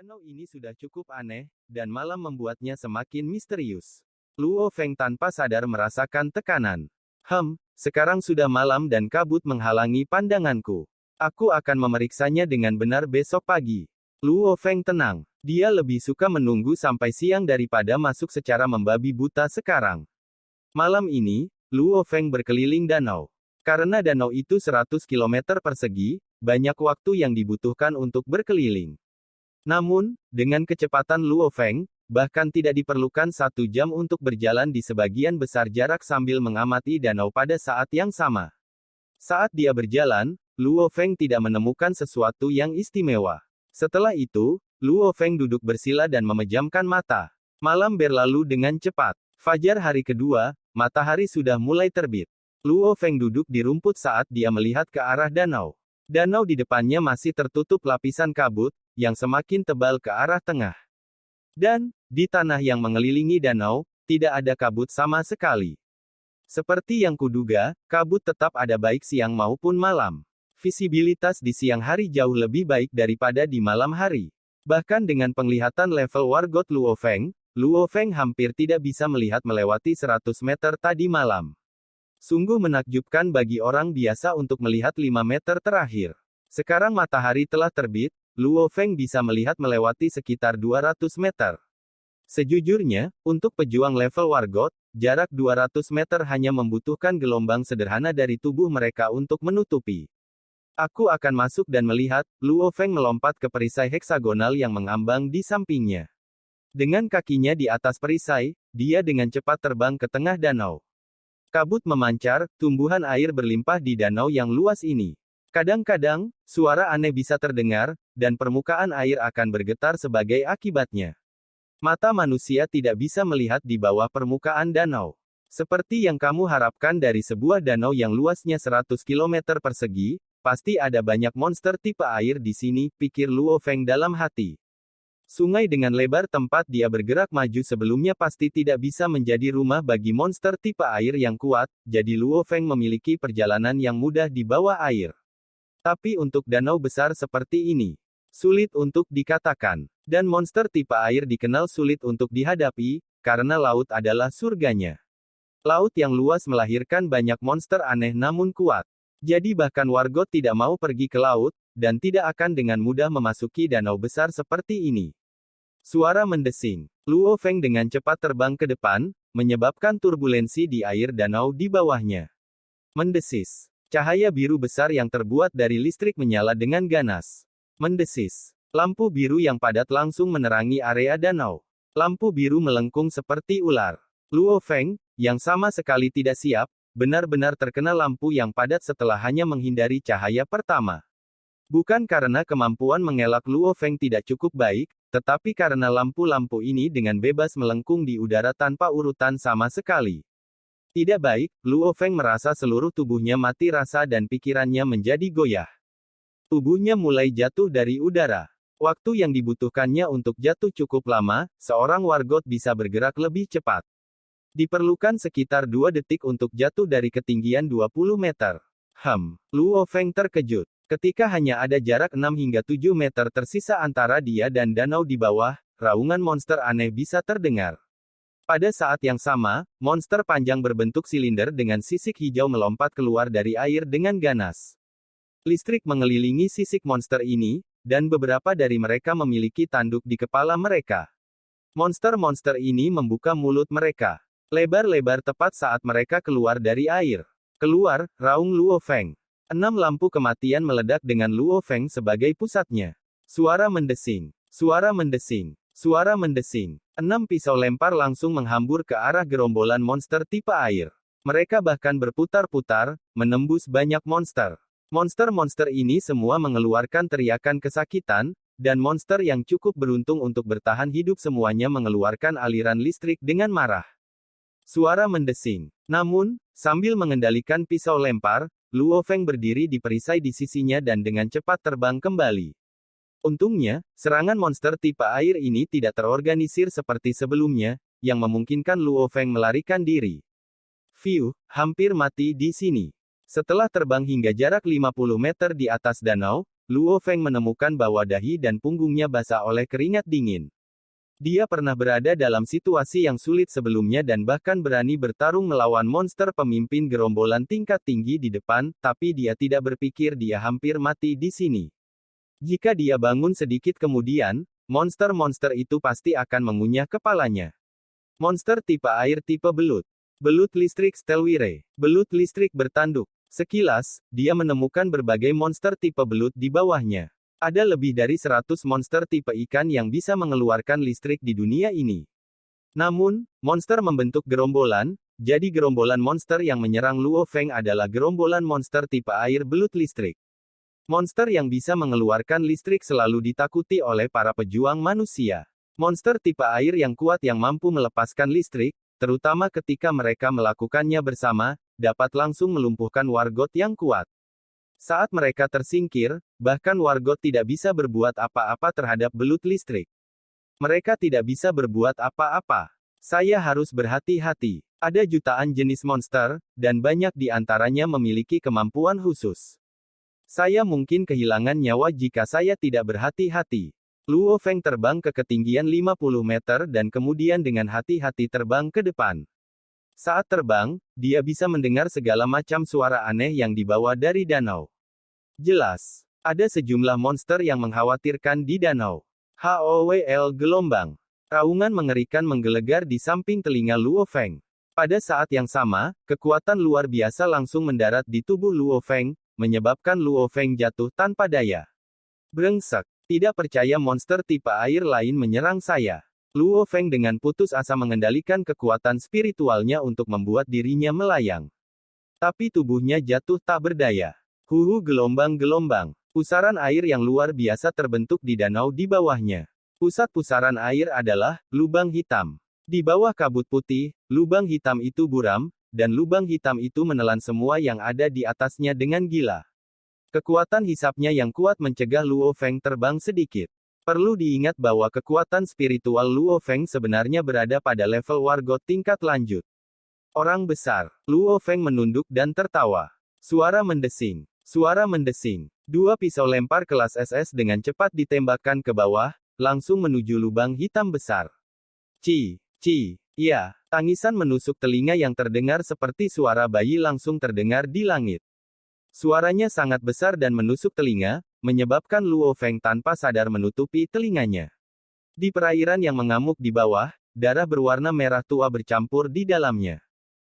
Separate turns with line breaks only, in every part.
Danau ini sudah cukup aneh, dan malam membuatnya semakin misterius. Luo Feng tanpa sadar merasakan tekanan. Sekarang sudah malam dan kabut menghalangi pandanganku. Aku akan memeriksanya dengan benar besok pagi. Luo Feng tenang. Dia lebih suka menunggu sampai siang daripada masuk secara membabi buta sekarang. Malam ini, Luo Feng berkeliling danau. Karena danau itu 100 km persegi, banyak waktu yang dibutuhkan untuk berkeliling. Namun, dengan kecepatan Luo Feng, bahkan tidak diperlukan 1 jam untuk berjalan di sebagian besar jarak sambil mengamati danau pada saat yang sama. Saat dia berjalan, Luo Feng tidak menemukan sesuatu yang istimewa. Setelah itu, Luo Feng duduk bersila dan memejamkan mata. Malam berlalu dengan cepat. Fajar hari kedua, matahari sudah mulai terbit. Luo Feng duduk di rumput saat dia melihat ke arah danau. Danau di depannya masih tertutup lapisan kabut, yang semakin tebal ke arah tengah. Dan, di tanah yang mengelilingi danau, tidak ada kabut sama sekali. Seperti yang kuduga, kabut tetap ada baik siang maupun malam. Visibilitas di siang hari jauh lebih baik daripada di malam hari. Bahkan dengan penglihatan level Wargot Luo Feng hampir tidak bisa melihat melewati 100 meter tadi malam. Sungguh menakjubkan bagi orang biasa untuk melihat 5 meter terakhir. Sekarang matahari telah terbit, Luo Feng bisa melihat melewati sekitar 200 meter. Sejujurnya, untuk pejuang level Wargot, jarak 200 meter hanya membutuhkan gelombang sederhana dari tubuh mereka untuk menutupi. Aku akan masuk dan melihat. Luo Feng melompat ke perisai heksagonal yang mengambang di sampingnya. Dengan kakinya di atas perisai, dia dengan cepat terbang ke tengah danau. Kabut memancar, tumbuhan air berlimpah di danau yang luas ini. Kadang-kadang, suara aneh bisa terdengar, dan permukaan air akan bergetar sebagai akibatnya. Mata manusia tidak bisa melihat di bawah permukaan danau. Seperti yang kamu harapkan dari sebuah danau yang luasnya 100 km persegi, pasti ada banyak monster tipe air di sini, pikir Luo Feng dalam hati. Sungai dengan lebar tempat dia bergerak maju sebelumnya pasti tidak bisa menjadi rumah bagi monster tipe air yang kuat, jadi Luo Feng memiliki perjalanan yang mudah di bawah air. Tapi untuk danau besar seperti ini, sulit untuk dikatakan. Dan monster tipe air dikenal sulit untuk dihadapi, karena laut adalah surganya. Laut yang luas melahirkan banyak monster aneh namun kuat. Jadi bahkan Wargot tidak mau pergi ke laut, dan tidak akan dengan mudah memasuki danau besar seperti ini. Suara mendesing. Luo Feng dengan cepat terbang ke depan, menyebabkan turbulensi di air danau di bawahnya. Mendesis. Cahaya biru besar yang terbuat dari listrik menyala dengan ganas. Mendesis. Lampu biru yang padat langsung menerangi area danau. Lampu biru melengkung seperti ular. Luo Feng, yang sama sekali tidak siap, benar-benar terkena lampu yang padat setelah hanya menghindari cahaya pertama. Bukan karena kemampuan mengelak Luo Feng tidak cukup baik, tetapi karena lampu-lampu ini dengan bebas melengkung di udara tanpa urutan sama sekali. Tidak baik, Luo Feng merasa seluruh tubuhnya mati rasa dan pikirannya menjadi goyah. Tubuhnya mulai jatuh dari udara. Waktu yang dibutuhkannya untuk jatuh cukup lama, seorang Wargot bisa bergerak lebih cepat. Diperlukan sekitar 2 detik untuk jatuh dari ketinggian 20 meter. Luo Feng terkejut. Ketika hanya ada jarak 6 hingga 7 meter tersisa antara dia dan danau di bawah, raungan monster aneh bisa terdengar. Pada saat yang sama, monster panjang berbentuk silinder dengan sisik hijau melompat keluar dari air dengan ganas. Listrik mengelilingi sisik monster ini, dan beberapa dari mereka memiliki tanduk di kepala mereka. Monster-monster ini membuka mulut mereka lebar-lebar tepat saat mereka keluar dari air. Keluar, raung Luo Feng. 6 lampu kematian meledak dengan Luo Feng sebagai pusatnya. Suara mendesing. Suara mendesing. Suara mendesing. 6 pisau lempar langsung menghambur ke arah gerombolan monster tipe air. Mereka bahkan berputar-putar, menembus banyak monster. Monster-monster ini semua mengeluarkan teriakan kesakitan, dan monster yang cukup beruntung untuk bertahan hidup semuanya mengeluarkan aliran listrik dengan marah. Suara mendesing. Namun, sambil mengendalikan pisau lempar, Luo Feng berdiri di perisai di sisinya dan dengan cepat terbang kembali. Untungnya, serangan monster tipe air ini tidak terorganisir seperti sebelumnya, yang memungkinkan Luo Feng melarikan diri. Hampir mati di sini. Setelah terbang hingga jarak 50 meter di atas danau, Luo Feng menemukan bahwa dahi dan punggungnya basah oleh keringat dingin. Dia pernah berada dalam situasi yang sulit sebelumnya dan bahkan berani bertarung melawan monster pemimpin gerombolan tingkat tinggi di depan, tapi dia tidak berpikir dia hampir mati di sini. Jika dia bangun sedikit kemudian, monster-monster itu pasti akan mengunyah kepalanya. Monster tipe air tipe belut. Belut listrik Stelwire. Belut listrik bertanduk. Sekilas, dia menemukan berbagai monster tipe belut di bawahnya. Ada lebih dari 100 monster tipe ikan yang bisa mengeluarkan listrik di dunia ini. Namun, monster membentuk gerombolan, jadi gerombolan monster yang menyerang Luo Feng adalah gerombolan monster tipe air belut listrik. Monster yang bisa mengeluarkan listrik selalu ditakuti oleh para pejuang manusia. Monster tipe air yang kuat yang mampu melepaskan listrik, terutama ketika mereka melakukannya bersama, dapat langsung melumpuhkan wargot yang kuat. Saat mereka tersingkir, bahkan wargot tidak bisa berbuat apa-apa terhadap belut listrik. Mereka tidak bisa berbuat apa-apa. Saya harus berhati-hati. Ada jutaan jenis monster, dan banyak di antaranya memiliki kemampuan khusus. Saya mungkin kehilangan nyawa jika saya tidak berhati-hati. Luo Feng terbang ke ketinggian 50 meter dan kemudian dengan hati-hati terbang ke depan. Saat terbang, dia bisa mendengar segala macam suara aneh yang dibawa dari danau. Jelas, ada sejumlah monster yang mengkhawatirkan di danau. HOWL gelombang. Raungan mengerikan menggelegar di samping telinga Luo Feng. Pada saat yang sama, kekuatan luar biasa langsung mendarat di tubuh Luo Feng, menyebabkan Luo Feng jatuh tanpa daya. Brengsek, tidak percaya monster tipe air lain menyerang saya. Luo Feng dengan putus asa mengendalikan kekuatan spiritualnya untuk membuat dirinya melayang. Tapi tubuhnya jatuh tak berdaya. Huhu gelombang-gelombang. Pusaran air yang luar biasa terbentuk di danau di bawahnya. Pusat pusaran air adalah lubang hitam. Di bawah kabut putih, lubang hitam itu buram, dan lubang hitam itu menelan semua yang ada di atasnya dengan gila. Kekuatan hisapnya yang kuat mencegah Luo Feng terbang sedikit. Perlu diingat bahwa kekuatan spiritual Luo Feng sebenarnya berada pada level wargot tingkat lanjut. Orang besar. Luo Feng menunduk dan tertawa. Suara mendesing. Suara mendesing. Dua pisau lempar kelas SS dengan cepat ditembakkan ke bawah, langsung menuju lubang hitam besar. Ci. Iya, tangisan menusuk telinga yang terdengar seperti suara bayi langsung terdengar di langit. Suaranya sangat besar dan menusuk telinga, menyebabkan Luo Feng tanpa sadar menutupi telinganya. Di perairan yang mengamuk di bawah, darah berwarna merah tua bercampur di dalamnya.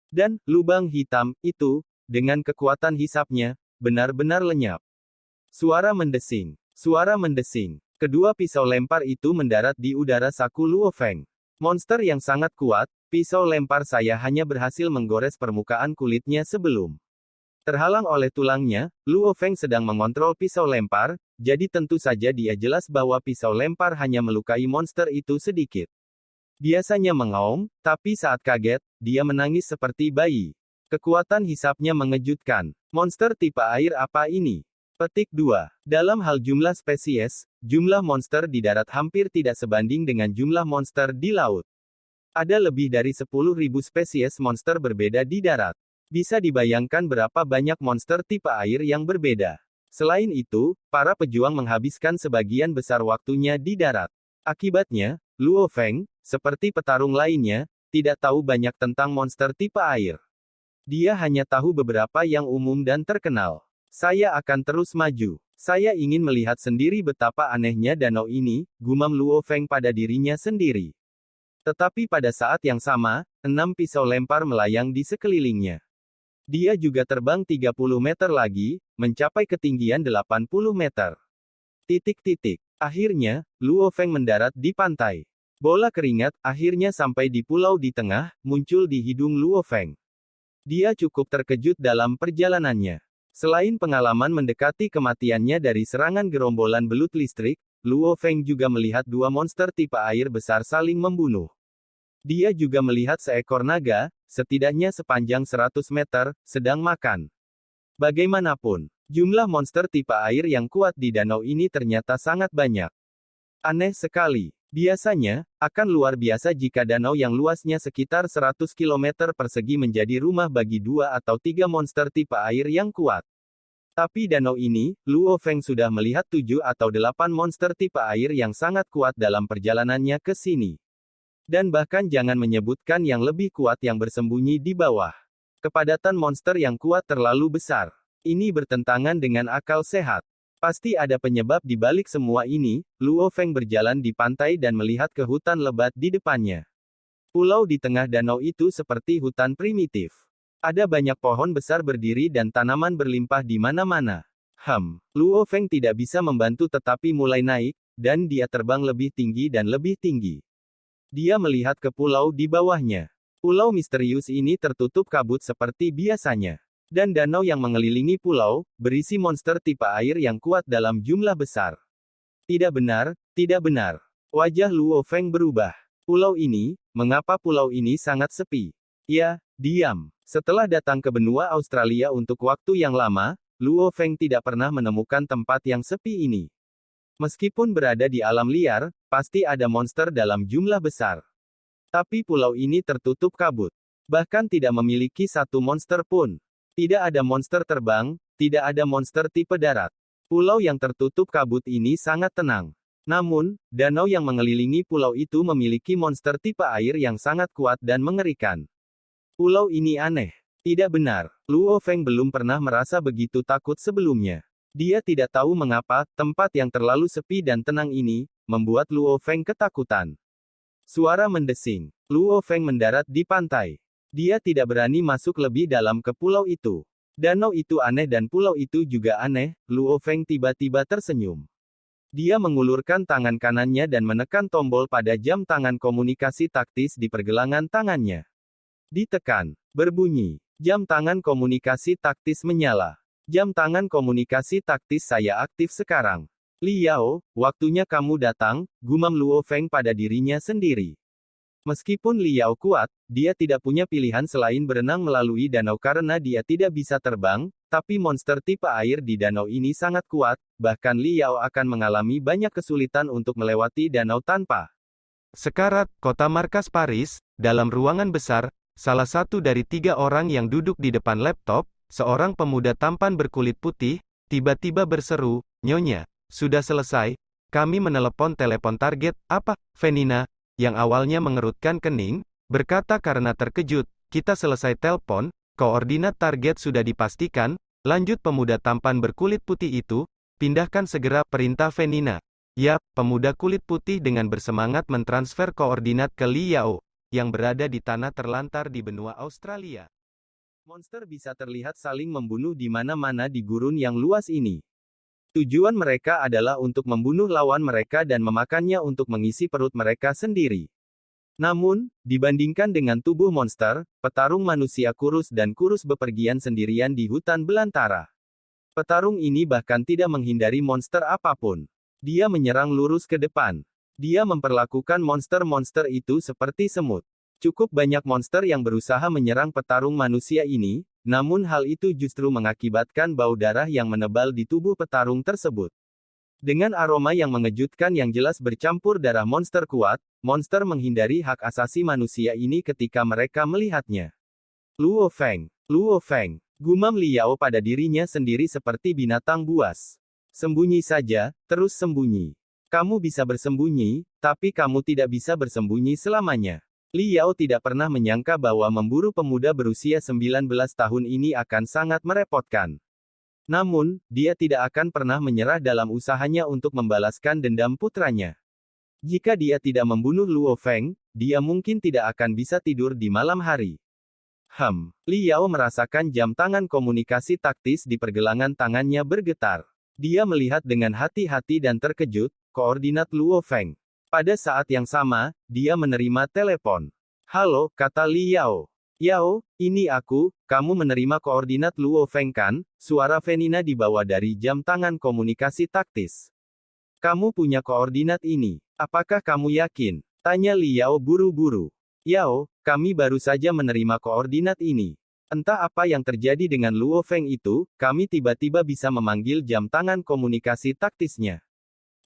Dan, lubang hitam, itu, dengan kekuatan hisapnya, benar-benar lenyap. Suara mendesing. Suara mendesing. Kedua pisau lempar itu mendarat di udara saku Luo Feng. Monster yang sangat kuat, pisau lempar saya hanya berhasil menggores permukaan kulitnya sebelum terhalang oleh tulangnya. Luo Feng sedang mengontrol pisau lempar, jadi tentu saja dia jelas bahwa pisau lempar hanya melukai monster itu sedikit. Biasanya mengaum, tapi saat kaget, dia menangis seperti bayi. Kekuatan hisapnya mengejutkan. Monster tipe air apa ini? Petik 2. Dalam hal jumlah spesies, jumlah monster di darat hampir tidak sebanding dengan jumlah monster di laut. Ada lebih dari 10.000 spesies monster berbeda di darat. Bisa dibayangkan berapa banyak monster tipe air yang berbeda. Selain itu, para pejuang menghabiskan sebagian besar waktunya di darat. Akibatnya, Luo Feng, seperti petarung lainnya, tidak tahu banyak tentang monster tipe air. Dia hanya tahu beberapa yang umum dan terkenal. Saya akan terus maju. Saya ingin melihat sendiri betapa anehnya danau ini, gumam Luo Feng pada dirinya sendiri. Tetapi pada saat yang sama, 6 pisau lempar melayang di sekelilingnya. Dia juga terbang 30 meter lagi, mencapai ketinggian 80 meter. Akhirnya, Luo Feng mendarat di pantai. Bola keringat, akhirnya sampai di pulau di tengah, muncul di hidung Luo Feng. Dia cukup terkejut dalam perjalanannya. Selain pengalaman mendekati kematiannya dari serangan gerombolan belut listrik, Luo Feng juga melihat dua monster tipe air besar saling membunuh. Dia juga melihat seekor naga, setidaknya sepanjang 100 meter, sedang makan. Bagaimanapun, jumlah monster tipe air yang kuat di danau ini ternyata sangat banyak. Aneh sekali. Biasanya, akan luar biasa jika danau yang luasnya sekitar 100 km persegi menjadi rumah bagi 2 atau 3 monster tipe air yang kuat. Tapi danau ini, Luo Feng sudah melihat 7 atau 8 monster tipe air yang sangat kuat dalam perjalanannya ke sini. Dan bahkan jangan menyebutkan yang lebih kuat yang bersembunyi di bawah. Kepadatan monster yang kuat terlalu besar. Ini bertentangan dengan akal sehat. Pasti ada penyebab di balik semua ini. Luo Feng berjalan di pantai dan melihat ke hutan lebat di depannya. Pulau di tengah danau itu seperti hutan primitif. Ada banyak pohon besar berdiri dan tanaman berlimpah di mana-mana. Luo Feng tidak bisa membantu tetapi mulai naik, dan dia terbang lebih tinggi dan lebih tinggi. Dia melihat ke pulau di bawahnya. Pulau misterius ini tertutup kabut seperti biasanya. Dan danau yang mengelilingi pulau, berisi monster tipe air yang kuat dalam jumlah besar. Tidak benar, tidak benar. Wajah Luo Feng berubah. Pulau ini, mengapa pulau ini sangat sepi? Ya, diam. Setelah datang ke benua Australia untuk waktu yang lama, Luo Feng tidak pernah menemukan tempat yang sepi ini. Meskipun berada di alam liar, pasti ada monster dalam jumlah besar. Tapi pulau ini tertutup kabut. Bahkan tidak memiliki satu monster pun. Tidak ada monster terbang, tidak ada monster tipe darat. Pulau yang tertutup kabut ini sangat tenang. Namun, danau yang mengelilingi pulau itu memiliki monster tipe air yang sangat kuat dan mengerikan. Pulau ini aneh. Tidak benar. Luo Feng belum pernah merasa begitu takut sebelumnya. Dia tidak tahu mengapa, tempat yang terlalu sepi dan tenang ini, membuat Luo Feng ketakutan. Suara mendesing. Luo Feng mendarat di pantai. Dia tidak berani masuk lebih dalam ke pulau itu. Danau itu aneh dan pulau itu juga aneh. Luo Feng tiba-tiba tersenyum. Dia mengulurkan tangan kanannya dan menekan tombol pada jam tangan komunikasi taktis di pergelangan tangannya. Ditekan. Berbunyi. Jam tangan komunikasi taktis menyala. Jam tangan komunikasi taktis saya aktif sekarang. Liao, waktunya kamu datang, gumam Luo Feng pada dirinya sendiri. Meskipun Liao kuat, dia tidak punya pilihan selain berenang melalui danau karena dia tidak bisa terbang, tapi monster tipe air di danau ini sangat kuat, bahkan Liao akan mengalami banyak kesulitan untuk melewati danau tanpa sekarat. Kota markas Paris, dalam ruangan besar, salah satu dari 3 orang yang duduk di depan laptop, seorang pemuda tampan berkulit putih, tiba-tiba berseru, "Nyonya, sudah selesai, kami menelepon telepon target." "Apa, Venina?" Yang awalnya mengerutkan kening, berkata karena terkejut, "Kita selesai telepon, koordinat target sudah dipastikan." Lanjut pemuda tampan berkulit putih itu, "Pindahkan segera," perintah Venina. "Yap," pemuda kulit putih dengan bersemangat mentransfer koordinat ke Liao, yang berada di tanah terlantar di benua Australia. Monster bisa terlihat saling membunuh di mana-mana di gurun yang luas ini. Tujuan mereka adalah untuk membunuh lawan mereka dan memakannya untuk mengisi perut mereka sendiri. Namun, dibandingkan dengan tubuh monster, petarung manusia kurus dan kurus bepergian sendirian di hutan belantara. Petarung ini bahkan tidak menghindari monster apapun. Dia menyerang lurus ke depan. Dia memperlakukan monster-monster itu seperti semut. Cukup banyak monster yang berusaha menyerang petarung manusia ini, namun hal itu justru mengakibatkan bau darah yang menebal di tubuh petarung tersebut. Dengan aroma yang mengejutkan yang jelas bercampur darah monster kuat, monster menghindari hak asasi manusia ini ketika mereka melihatnya. Luo Feng, gumam Liao pada dirinya sendiri seperti binatang buas. Sembunyi saja, terus sembunyi. Kamu bisa bersembunyi, tapi kamu tidak bisa bersembunyi selamanya. Liao tidak pernah menyangka bahwa memburu pemuda berusia 19 tahun ini akan sangat merepotkan. Namun, dia tidak akan pernah menyerah dalam usahanya untuk membalaskan dendam putranya. Jika dia tidak membunuh Luo Feng, dia mungkin tidak akan bisa tidur di malam hari. Liao merasakan jam tangan komunikasi taktis di pergelangan tangannya bergetar. Dia melihat dengan hati-hati dan terkejut, koordinat Luo Feng. Pada saat yang sama, dia menerima telepon. "Halo," kata Liao. "Yao, ini aku, kamu menerima koordinat Luo Feng kan?" Suara Venina dibawa dari jam tangan komunikasi taktis. "Kamu punya koordinat ini. Apakah kamu yakin?" tanya Liao buru-buru. "Yao, kami baru saja menerima koordinat ini. Entah apa yang terjadi dengan Luo Feng itu, kami tiba-tiba bisa memanggil jam tangan komunikasi taktisnya.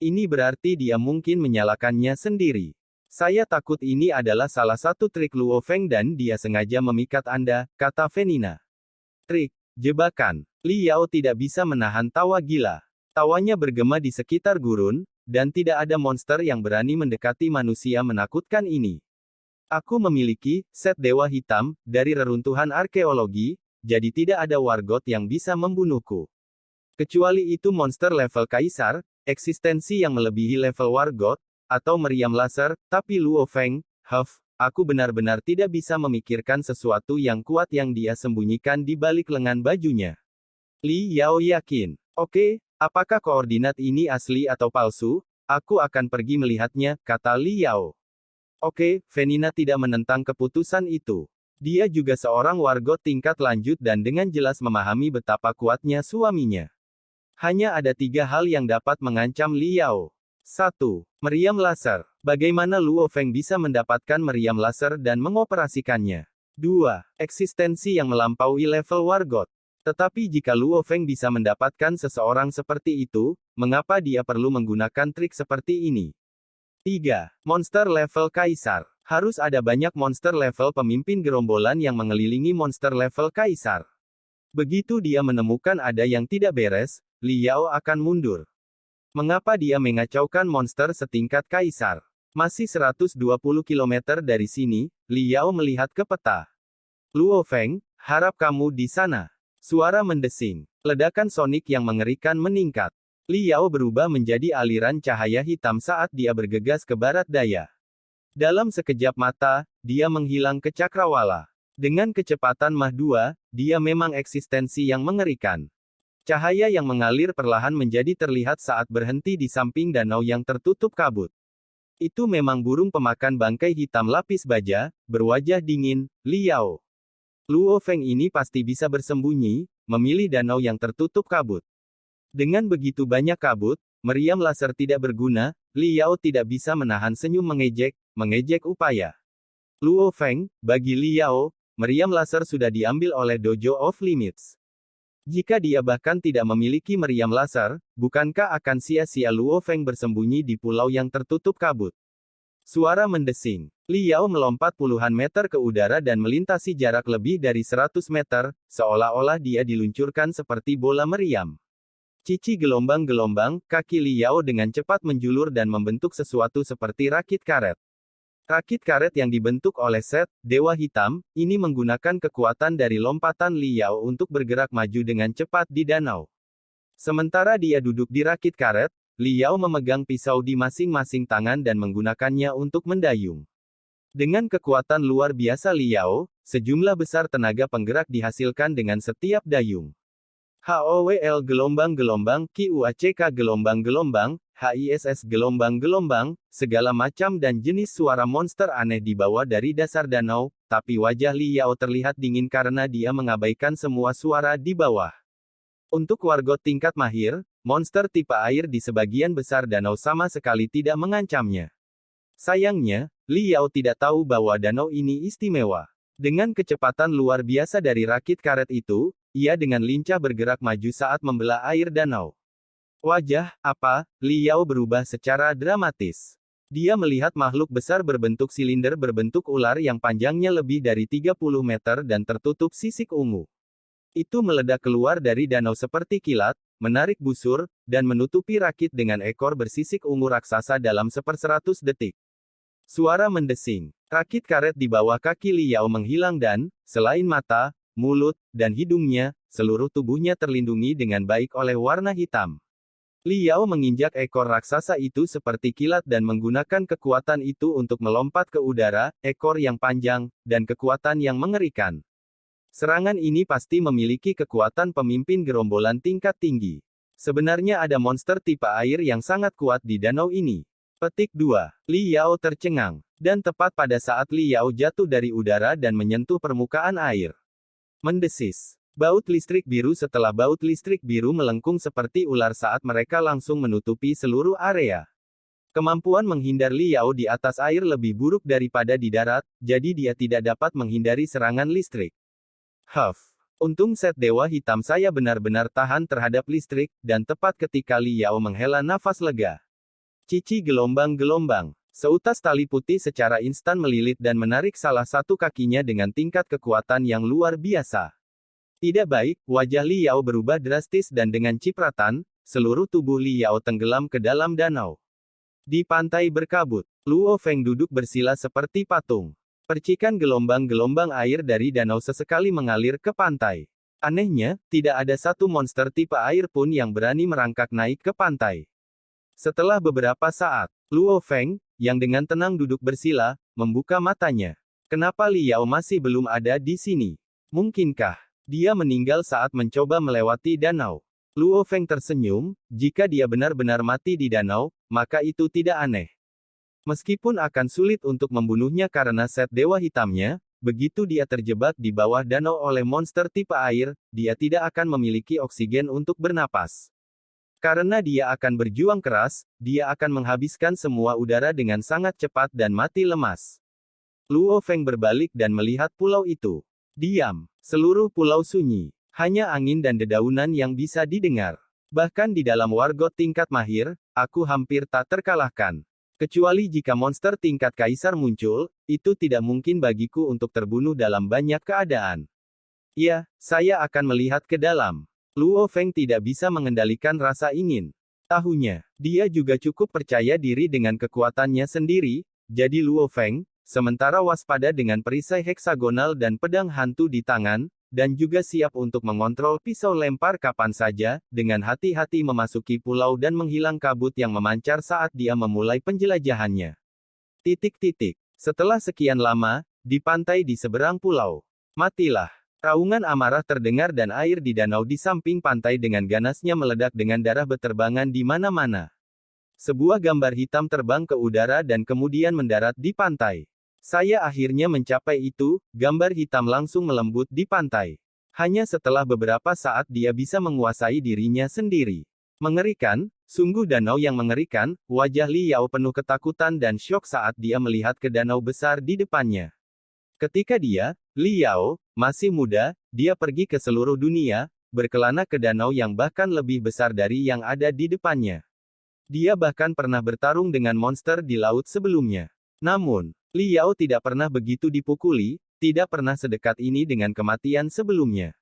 Ini berarti dia mungkin menyalakannya sendiri. Saya takut ini adalah salah satu trik Luo Feng dan dia sengaja memikat Anda," kata Venina. "Trik? Jebakan?" Liao tidak bisa menahan tawa gila. Tawanya bergema di sekitar gurun, dan tidak ada monster yang berani mendekati manusia menakutkan ini. Aku memiliki set dewa hitam dari reruntuhan arkeologi, jadi tidak ada wargot yang bisa membunuhku. Kecuali itu monster level kaisar, eksistensi yang melebihi level wargot, atau meriam laser, tapi Luo Feng, aku benar-benar tidak bisa memikirkan sesuatu yang kuat yang dia sembunyikan di balik lengan bajunya. Li Yao yakin. Oke, apakah koordinat ini asli atau palsu? Aku akan pergi melihatnya, kata Li Yao. Oke, Venina tidak menentang keputusan itu. Dia juga seorang wargot tingkat lanjut dan dengan jelas memahami betapa kuatnya suaminya. Hanya ada 3 hal yang dapat mengancam Li Yao. 1. Meriam laser. Bagaimana Luo Feng bisa mendapatkan meriam laser dan mengoperasikannya? 2. Eksistensi yang melampaui level wargot. Tetapi jika Luo Feng bisa mendapatkan seseorang seperti itu, mengapa dia perlu menggunakan trik seperti ini? 3. Monster level kaisar. Harus ada banyak monster level pemimpin gerombolan yang mengelilingi monster level kaisar. Begitu dia menemukan ada yang tidak beres, Li Yao akan mundur. Mengapa dia mengacaukan monster setingkat kaisar? Masih 120 km dari sini, Li Yao melihat ke peta. Luo Feng, harap kamu di sana. Suara mendesing. Ledakan sonik yang mengerikan meningkat. Li Yao berubah menjadi aliran cahaya hitam saat dia bergegas ke barat daya. Dalam sekejap mata, dia menghilang ke cakrawala. Dengan kecepatan Mach 2, dia memang eksistensi yang mengerikan. Cahaya yang mengalir perlahan menjadi terlihat saat berhenti di samping danau yang tertutup kabut. Itu memang burung pemakan bangkai hitam lapis baja, berwajah dingin, Li Yao. Luo Feng ini pasti bisa bersembunyi, memilih danau yang tertutup kabut. Dengan begitu banyak kabut, meriam laser tidak berguna, Li Yao tidak bisa menahan senyum mengejek upaya. Luo Feng, bagi Li Yao, meriam laser sudah diambil oleh Dojo of Limits. Jika dia bahkan tidak memiliki meriam laser, bukankah akan sia-sia Luo Feng bersembunyi di pulau yang tertutup kabut? Suara mendesing. Li Yao melompat puluhan meter ke udara dan melintasi jarak lebih dari 100 meter, seolah-olah dia diluncurkan seperti bola meriam. Cici gelombang-gelombang, kaki Li Yao dengan cepat menjulur dan membentuk sesuatu seperti rakit karet. Rakit karet yang dibentuk oleh set dewa hitam, ini menggunakan kekuatan dari lompatan Li Yao untuk bergerak maju dengan cepat di danau. Sementara dia duduk di rakit karet, Li Yao memegang pisau di masing-masing tangan dan menggunakannya untuk mendayung. Dengan kekuatan luar biasa Li Yao, sejumlah besar tenaga penggerak dihasilkan dengan setiap dayung. HOWL gelombang-gelombang, QACK gelombang-gelombang, HISS gelombang-gelombang, segala macam dan jenis suara monster aneh dibawa dari dasar danau, tapi wajah Li Yao terlihat dingin karena dia mengabaikan semua suara di bawah. Untuk wargot tingkat mahir, monster tipe air di sebagian besar danau sama sekali tidak mengancamnya. Sayangnya, Li Yao tidak tahu bahwa danau ini istimewa. Dengan kecepatan luar biasa dari rakit karet itu, ia dengan lincah bergerak maju saat membelah air danau. Wajah, Li Yao berubah secara dramatis. Dia melihat makhluk besar berbentuk silinder berbentuk ular yang panjangnya lebih dari 30 meter dan tertutup sisik ungu. Itu meledak keluar dari danau seperti kilat, menarik busur, dan menutupi rakit dengan ekor bersisik ungu raksasa dalam 1/100 detik. Suara mendesing. Rakit karet di bawah kaki Li Yao menghilang dan, selain mata, mulut, dan hidungnya, seluruh tubuhnya terlindungi dengan baik oleh warna hitam. Li Yao menginjak ekor raksasa itu seperti kilat dan menggunakan kekuatan itu untuk melompat ke udara, ekor yang panjang, dan kekuatan yang mengerikan. Serangan ini pasti memiliki kekuatan pemimpin gerombolan tingkat tinggi. Sebenarnya ada monster tipe air yang sangat kuat di danau ini. Petik 2. Li Yao tercengang. Dan tepat pada saat Li Yao jatuh dari udara dan menyentuh permukaan air. Mendesis. Baut listrik biru setelah baut listrik biru melengkung seperti ular saat mereka langsung menutupi seluruh area. Kemampuan menghindar Li Yao di atas air lebih buruk daripada di darat, jadi dia tidak dapat menghindari serangan listrik. Untung set dewa hitam saya benar-benar tahan terhadap listrik, dan tepat ketika Li Yao menghela nafas lega. Cici gelombang-gelombang. Seutas tali putih secara instan melilit dan menarik salah satu kakinya dengan tingkat kekuatan yang luar biasa. Tidak baik, wajah Liao berubah drastis dan dengan cipratan, seluruh tubuh Liao tenggelam ke dalam danau. Di pantai berkabut, Luo Feng duduk bersila seperti patung. Percikan gelombang-gelombang air dari danau sesekali mengalir ke pantai. Anehnya, tidak ada satu monster tipe air pun yang berani merangkak naik ke pantai. Setelah beberapa saat, Luo Feng, yang dengan tenang duduk bersila, membuka matanya. Kenapa Liao masih belum ada di sini? Mungkinkah dia meninggal saat mencoba melewati danau? Luo Feng tersenyum, jika dia benar-benar mati di danau, maka itu tidak aneh. Meskipun akan sulit untuk membunuhnya karena set dewa hitamnya, begitu dia terjebak di bawah danau oleh monster tipe air, dia tidak akan memiliki oksigen untuk bernapas. Karena dia akan berjuang keras, dia akan menghabiskan semua udara dengan sangat cepat dan mati lemas. Luo Feng berbalik dan melihat pulau itu. Diam. Seluruh pulau sunyi. Hanya angin dan dedaunan yang bisa didengar. Bahkan di dalam wargot tingkat mahir, aku hampir tak terkalahkan. Kecuali jika monster tingkat kaisar muncul, itu tidak mungkin bagiku untuk terbunuh dalam banyak keadaan. Ya, saya akan melihat ke dalam. Luo Feng tidak bisa mengendalikan rasa ingin. Tahunya, dia juga cukup percaya diri dengan kekuatannya sendiri, jadi Luo Feng, sementara waspada dengan perisai heksagonal dan pedang hantu di tangan, dan juga siap untuk mengontrol pisau lempar kapan saja, dengan hati-hati memasuki pulau dan menghilang kabut yang memancar saat dia memulai penjelajahannya. Setelah sekian lama, di pantai di seberang pulau. Matilah. Raungan amarah terdengar dan air di danau di samping pantai dengan ganasnya meledak dengan darah beterbangan di mana-mana. Sebuah gambar hitam terbang ke udara dan kemudian mendarat di pantai. Saya akhirnya mencapai itu, gambar hitam langsung melembut di pantai. Hanya setelah beberapa saat dia bisa menguasai dirinya sendiri. Mengerikan, sungguh danau yang mengerikan, wajah Liao penuh ketakutan dan syok saat dia melihat ke danau besar di depannya. Ketika dia, Liao, masih muda, dia pergi ke seluruh dunia, berkelana ke danau yang bahkan lebih besar dari yang ada di depannya. Dia bahkan pernah bertarung dengan monster di laut sebelumnya. Namun, Liao tidak pernah begitu dipukuli, tidak pernah sedekat ini dengan kematian sebelumnya.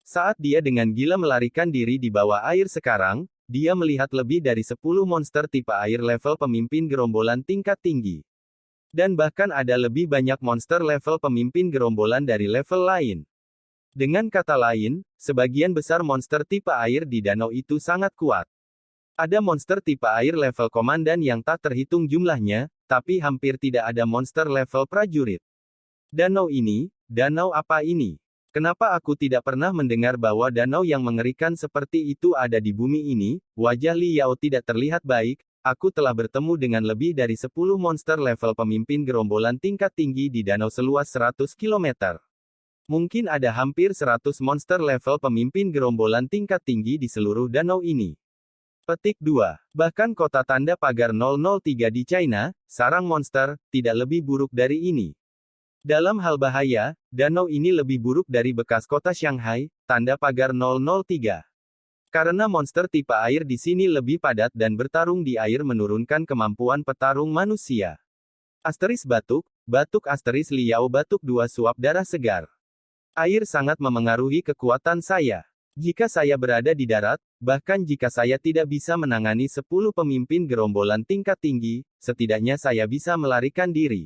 Saat dia dengan gila melarikan diri di bawah air sekarang, dia melihat lebih dari 10 monster tipe air level pemimpin gerombolan tingkat tinggi. Dan bahkan ada lebih banyak monster level pemimpin gerombolan dari level lain. Dengan kata lain, sebagian besar monster tipe air di danau itu sangat kuat. Ada monster tipe air level komandan yang tak terhitung jumlahnya, tapi hampir tidak ada monster level prajurit. Danau apa ini? Kenapa aku tidak pernah mendengar bahwa danau yang mengerikan seperti itu ada di bumi ini? Wajah Liao tidak terlihat baik. Aku telah bertemu dengan lebih dari 10 monster level pemimpin gerombolan tingkat tinggi di danau seluas 100 km. Mungkin ada hampir 100 monster level pemimpin gerombolan tingkat tinggi di seluruh danau ini. Petik 2. Bahkan kota tanda pagar 003 di China, sarang monster, tidak lebih buruk dari ini. Dalam hal bahaya, danau ini lebih buruk dari bekas kota Shanghai, tanda pagar 003. Karena monster tipe air di sini lebih padat dan bertarung di air menurunkan kemampuan petarung manusia. Asteris batuk asteris Liao batuk 2 suap darah segar. Air sangat memengaruhi kekuatan saya. Jika saya berada di darat, bahkan jika saya tidak bisa menangani 10 pemimpin gerombolan tingkat tinggi, setidaknya saya bisa melarikan diri.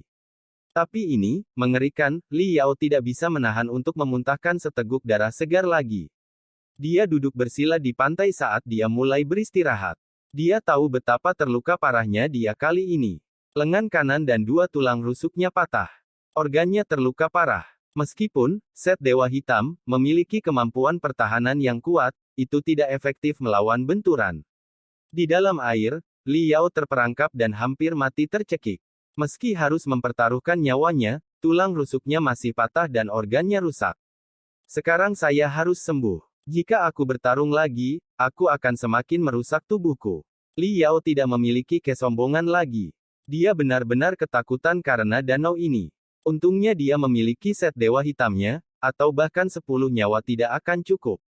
Tapi ini, mengerikan, Liao tidak bisa menahan untuk memuntahkan seteguk darah segar lagi. Dia duduk bersila di pantai saat dia mulai beristirahat. Dia tahu betapa terluka parahnya dia kali ini. Lengan kanan dan 2 tulang rusuknya patah. Organnya terluka parah. Meskipun set dewa hitam memiliki kemampuan pertahanan yang kuat, itu tidak efektif melawan benturan. Di dalam air, Liao terperangkap dan hampir mati tercekik. Meski harus mempertaruhkan nyawanya, tulang rusuknya masih patah dan organnya rusak. Sekarang saya harus sembuh. Jika aku bertarung lagi, aku akan semakin merusak tubuhku. Liao tidak memiliki kesombongan lagi. Dia benar-benar ketakutan karena danau ini. Untungnya dia memiliki set dewa hitamnya, atau bahkan 10 nyawa tidak akan cukup.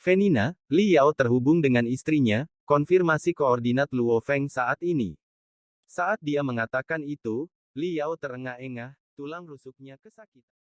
Venina, Liao terhubung dengan istrinya, konfirmasi koordinat Luo Feng saat ini. Saat dia mengatakan itu, Liao terengah-engah, tulang rusuknya kesakitan.